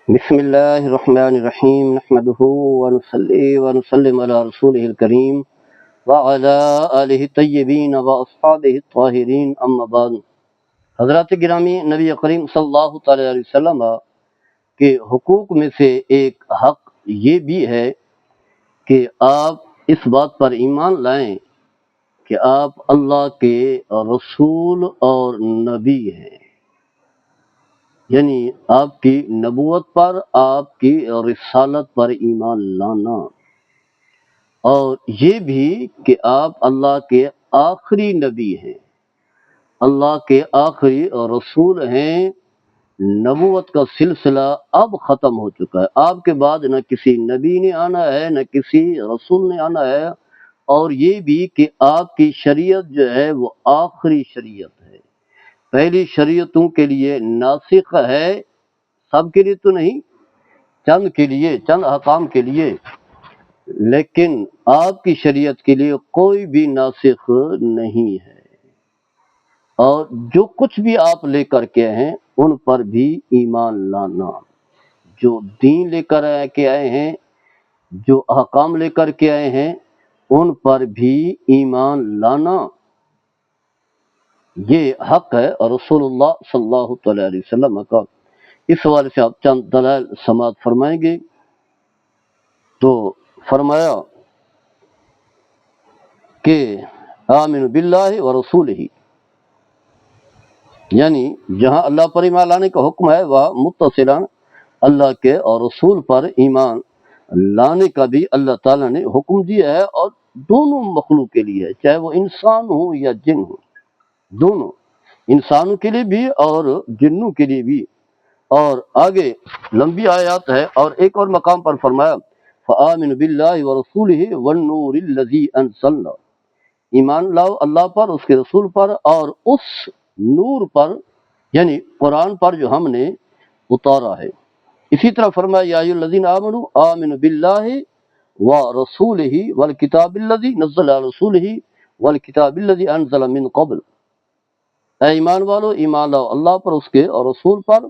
بسم اللہ الرحمن الرحیم نحمده ونصلی ونسلم علی رسولہ الکریم وعلی آلہ الطیبین واصحابہ الطاہرین اما بعد۔ حضرات گرامی، نبی کریم صلی اللہ تعالی علیہ وسلم کے حقوق میں سے ایک حق یہ بھی ہے کہ آپ اس بات پر ایمان لائیں کہ آپ اللہ کے رسول اور نبی ہیں، یعنی آپ کی نبوت پر، آپ کی رسالت پر ایمان لانا، اور یہ بھی کہ آپ اللہ کے آخری نبی ہیں، اللہ کے آخری رسول ہیں۔ نبوت کا سلسلہ اب ختم ہو چکا ہے، آپ کے بعد نہ کسی نبی نے آنا ہے نہ کسی رسول نے آنا ہے، اور یہ بھی کہ آپ کی شریعت جو ہے وہ آخری شریعت ہے، پہلی شریعتوں کے لیے ناسخ ہے، سب کے لیے تو نہیں، چند کے لیے، چند احکام کے لیے، لیکن آپ کی شریعت کے لیے کوئی بھی ناسخ نہیں ہے، اور جو کچھ بھی آپ لے کر کے ہیں ان پر بھی ایمان لانا، جو دین لے کر کے آئے ہیں، جو احکام لے کر کے آئے ہیں ان پر بھی ایمان لانا، یہ حق ہے رسول اللہ صلی اللہ تعالی علیہ وسلم کا۔ اس حوالے سے آپ چند دلائل سماعت فرمائیں گے۔ تو فرمایا کہ آمن باللہ و رسولہ، یعنی جہاں اللہ پر ایمان لانے کا حکم ہے وہاں متصلاً اللہ کے اور رسول پر ایمان لانے کا بھی اللہ تعالیٰ نے حکم دیا ہے، اور دونوں مخلوق کے لیے ہے، چاہے وہ انسان ہو یا جن ہو، دونوں، انسانوں کے لیے بھی اور جنوں کے لیے بھی۔ اور آگے لمبی آیات ہے، اور ایک اور مقام پر فرمایا فآمنوا باللہ ورسولہ والنور الذی انزلنا، ایمان لاؤ اللہ پر، اس کے رسول پر، اور اس نور پر، یعنی قرآن پر جو ہم نے اتارا ہے۔ اسی طرح فرمایا یا ایھا الذین آمنوا آمنوا باللہ ورسولہ والکتاب الذی نزل علی رسولہ والکتاب الذی انزل من قبل، اے ایمان والو ایمان لاؤ اللہ پر، اس کے اور رسول پر،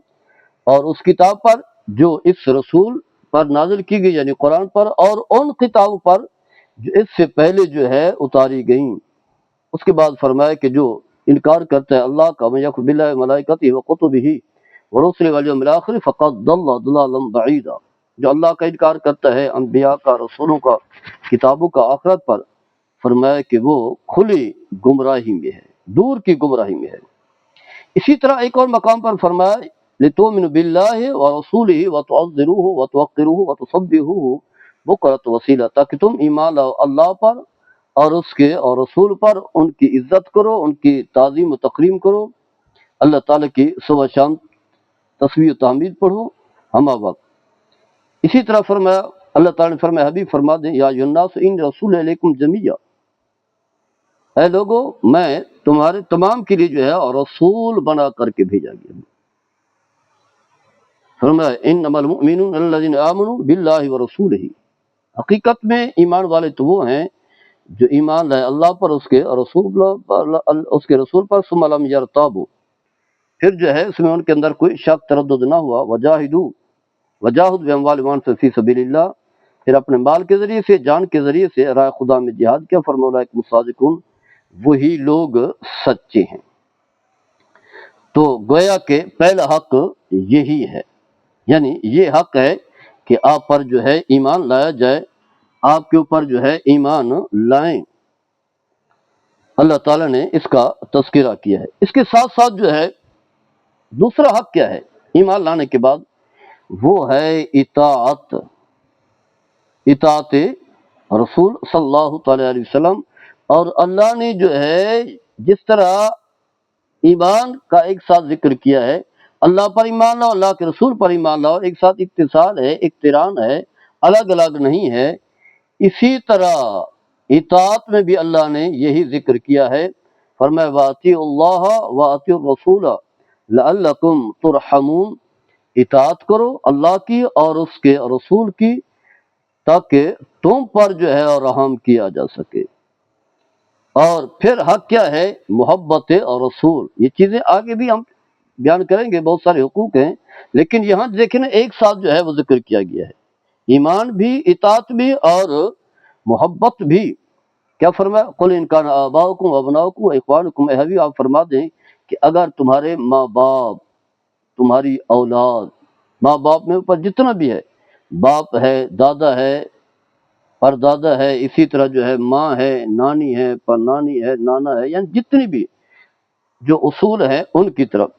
اور اس کتاب پر جو اس رسول پر نازل کی گئی یعنی قرآن پر، اور ان کتابوں پر جو اس سے پہلے جو ہے اتاری گئیں۔ اس کے بعد فرمایا کہ جو انکار کرتا ہے اللہ کا، من یکفر باللہ وملائکتہ وکتبہ ورسلہ والیوم الآخر فقد ضل ضلالا بعیدا، جو اللہ کا انکار کرتا ہے، انبیاء کا، رسولوں کا، کتابوں کا، آخرت پر، فرمایا کہ وہ کھلی گمراہی میں ہے، دور کی گمراہی میں ہے۔ اسی طرح ایک اور مقام پر فرمایا لِتُؤْمِنُوا بِاللَّهِ وَرَسُولِهِ وَتُعَظِّرُوهُ وَتُوَقِّرُوهُ وَتُسَبِّحُوهُ بُكْرَةً وَأَصِيلًا، تاکہ تم ایمان لاؤ اللہ پر اور اس کے اور رسول پر، ان کی عزت کرو، ان کی تعظیم و تکریم کرو، اللہ تعالیٰ کی صبح شام تسبیح و تحمید پڑھو ہمہ وقت۔ اسی طرح فرمایا، اللہ تعالیٰ نے فرمایا حبیب فرما دیں یا ایھا الناس ان رسول علیکم جمیعا، اے لوگو میں تمہارے تمام کے لیے جو ہے اور رسول بنا کر کے بھیجا گیا۔ فرمایا انما المؤمنون الذین آمنوا باللہ ورسولہ، حقیقت میں ایمان والے تو وہ ہیں جو ایمان لائے اللہ پر، اس کے رسول پر، ثم لم یرتابوا، پھر جو ہے اس میں ان کے اندر کوئی شک تردد نہ ہوا، وجاہدوا باموالہم وانفسہم فی سبیل اللہ، پھر اپنے مال کے ذریعے سے، جان کے ذریعے سے راہ خدا میں جہاد کیا، فرمایا اولئک هم الصادقون، وہی لوگ سچے ہیں۔ تو گویا کہ پہلا حق یہی ہے، یعنی یہ حق ہے کہ آپ پر جو ہے ایمان لایا جائے، آپ کے اوپر جو ہے ایمان لائیں، اللہ تعالیٰ نے اس کا تذکرہ کیا ہے۔ اس کے ساتھ ساتھ جو ہے دوسرا حق کیا ہے ایمان لانے کے بعد، وہ ہے اطاعت رسول صلی اللہ تعالی علیہ وسلم۔ اور اللہ نے جو ہے جس طرح ایمان کا ایک ساتھ ذکر کیا ہے، اللہ پر ایمان لاؤ، اللہ کے رسول پر ایمان لاؤ، ایک ساتھ اتصال ہے، اقتران ہے، الگ الگ نہیں ہے، اسی طرح اطاعت میں بھی اللہ نے یہی ذکر کیا ہے، فرمایا وَأَطِیعُوا اللَّهَ وَأَطِیعُوا الرَّسُولَ لَعَلَّکُمْ تُرْحَمُونَ، اطاعت کرو اللہ کی اور اس کے رسول کی تاکہ تم پر جو ہے رحم کیا جا سکے۔ اور پھر حق کیا ہے محبت اور رسول، یہ چیزیں آگے بھی ہم بیان کریں گے، بہت سارے حقوق ہیں، لیکن یہاں دیکھیں نا ایک ساتھ جو ہے وہ ذکر کیا گیا ہے، ایمان بھی، اطاعت بھی اور محبت بھی۔ کیا فرمایا؟ قل ان کان آباؤکم وابناؤکم واخوانکم، اے حبیب آپ فرما دیں کہ اگر تمہارے ماں باپ، تمہاری اولاد، ماں باپ میں اوپر جتنا بھی ہے، باپ ہے، دادا ہے، پردادا ہے، اسی طرح جو ہے ماں ہے، نانی ہے، پرنانی ہے، نانا ہے، یعنی جتنی بھی جو اصول ہیں ان کی طرف،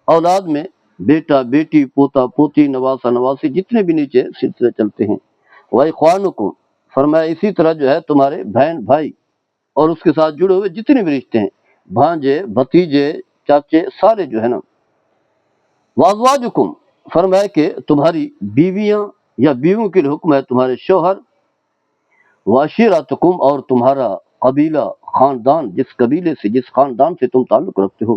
اولاد میں بیٹا بیٹی، پوتا پوتی، نواسا نواسی، جتنے بھی نیچے سلسلے چلتے ہیں۔ وَإِخْوَانُكُمْ، فرمایا اسی طرح جو ہے تمہارے بہن بھائی اور اس کے ساتھ جڑے ہوئے جتنے بھی رشتے ہیں، بھانجے بھتیجے چاچے سارے جو ہے نا۔ وَأَزْوَاجُكُمْ، فرمایا کہ تمہاری بیویاں یا بیویوں کے لیے حکم ہے تمہارے شوہر۔ وَعَشِيرَتُكُمْ، اور تمہارا قبیلہ، خاندان، جس قبیلے سے، جس خاندان سے تم تعلق رکھتے ہو۔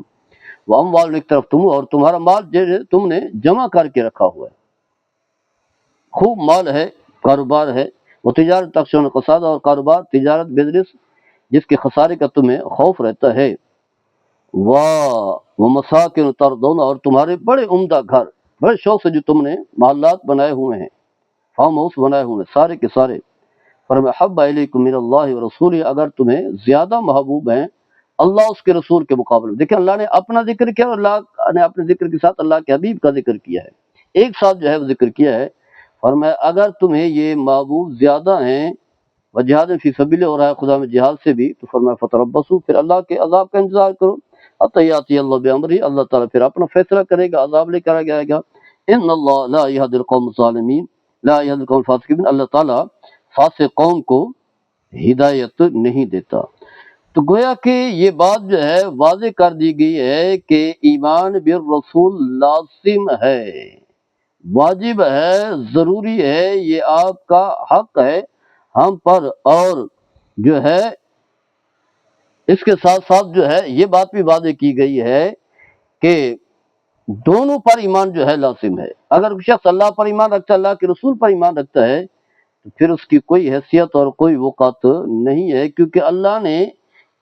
وَأَمْوَالٌ اقْتَرَفْتُمُوهَا، اور تمہارا مال جو تم نے جمع کر کے رکھا ہوا ہے، خوب مال ہے، کاروبار ہے۔ وَتِجَارَةٌ تَخْشَوْنَ کَسَادَهَا، اور کاروبار، تجارت، بزنس جس کے خسارے کا تمہیں خوف رہتا ہے۔ وَمَسَاكِنُ تَرْضَوْنَ، اور تمہارے بڑے عمدہ گھر، بڑے شوق سے جو تم نے محلات بنائے ہوئے ہیں، فارم ہاؤس بنائے ہوئے ہیں، سارے کے سارے۔ فرمایا حَبَّ إِلَيْكُم مِّنَ اللَّهِ وَرَسُولِهِ، اگر تمہیں زیادہ محبوب ہیں اللہ اس کے رسول کے مقابلے میں۔ دیکھیں اللہ نے اپنا ذکر کیا اور اللہ نے اپنے ذکر کے ساتھ اللہ کے حبیب کا ذکر کیا ہے، ایک ساتھ جو ہے وہ ذکر کیا ہے۔ فرمایا اگر تمہیں یہ محبوب زیادہ ہیں، وجہاد فی سبیل، اور ہے خدا میں جہاد سے بھی، تو فرمایا فتربصوا، پھر اللہ کے عذاب کا انتظار کرو، حتی یاتی اللہ بامرہ، اللہ تعالیٰ پھر اپنا فیصلہ کرے گا، عذاب لے کر جائے گا۔ ان اللہ لا یہدی القوم الظالمین، لا یہدی القوم الفاسقین، اللہ تعالیٰ فاسق قوم کو ہدایت نہیں دیتا۔ تو گویا کہ یہ بات جو ہے واضح کر دی گئی ہے کہ ایمان بالرسول لازم ہے، واجب ہے، ضروری ہے، یہ آپ کا حق ہے ہم پر، اور جو ہے اس کے ساتھ ساتھ جو ہے یہ بات بھی واضح کی گئی ہے کہ دونوں پر ایمان جو ہے لازم ہے۔ اگر کوئی شخص اللہ پر ایمان رکھتا ہے، اللہ کے رسول پر ایمان رکھتا ہے، تو پھر اس کی کوئی حیثیت اور کوئی وقت نہیں ہے، کیونکہ اللہ نے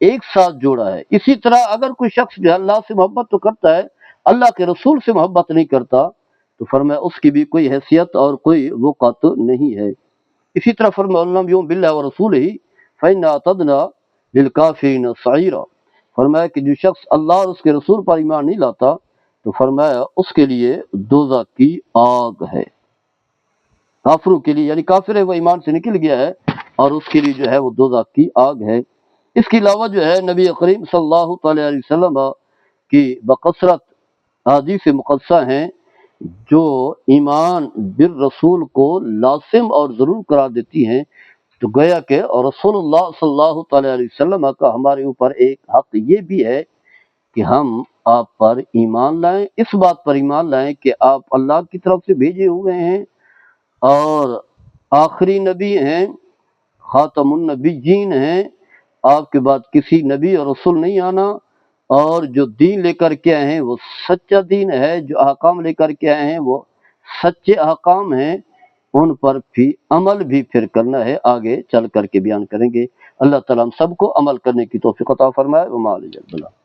ایک ساتھ جوڑا ہے۔ اسی طرح اگر کوئی شخص جو ہے اللہ سے محبت تو کرتا ہے، اللہ کے رسول سے محبت نہیں کرتا، تو فرمایا اس کی بھی کوئی حیثیت اور کوئی وقت نہیں ہے۔ اسی طرح فرمایا وَمَن یؤمن بِاللَّهِ وَرَسُولِهِ فَإِنَّا أَعْتَدْنَا لِلْكَافِرِینَ سَعِیرًا، فرمایا کہ جو شخص اللہ اور اس کے رسول پر ایمان نہیں لاتا، تو فرمایا اس کے لیے دوزخ کی آگ ہے، کافروں کے لیے، یعنی کافر ہے وہ ایمان سے نکل گیا ہے اور اس کے لیے جو ہے وہ دوزخ کی آگ ہے۔ اس کے علاوہ جو ہے نبی کریم صلی اللہ تعالی علیہ وسلم کی بکثرت احادیث مقدسہ ہیں جو ایمان بالرسول کو لازم اور ضرور قرار دیتی ہیں۔ تو گویا کہ اور رسول اللہ صلی اللہ تعالی علیہ وسلم کا ہمارے اوپر ایک حق یہ بھی ہے کہ ہم آپ پر ایمان لائیں، اس بات پر ایمان لائیں کہ آپ اللہ کی طرف سے بھیجے ہوئے ہیں اور آخری نبی ہیں، خاتم النبیین ہیں، آپ کے بعد کسی نبی اور رسول نہیں آنا، اور جو دین لے کر کے آئے ہیں وہ سچا دین ہے، جو احکام لے کر کے آئے ہیں وہ سچے احکام ہیں، ان پر بھی عمل بھی پھر کرنا ہے، آگے چل کر کے بیان کریں گے۔ اللہ تعالیٰ ہم سب کو عمل کرنے کی توفیق عطا فرمائے۔ وما علیہ السلام۔